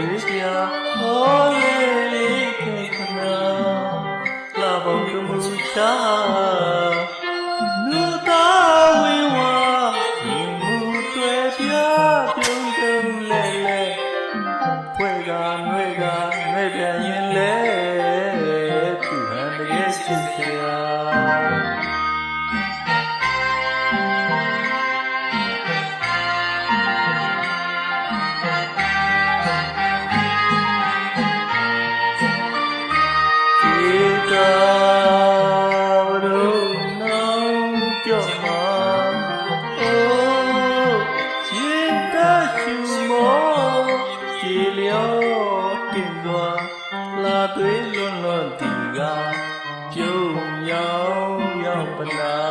ပြဟောလေးခေခနာလာပေါင်းကမှုချာနုတာဝေဝါဒီမူတွေ့ပြပြုံးတုံးလဲလဲဖွဲ့ကနှွေပြန်ရင်လဲသူဟန်တကယ်ချစ်စရာတင်သွားလာသွေးလွန်တီကပြုံးရောက်ပနာ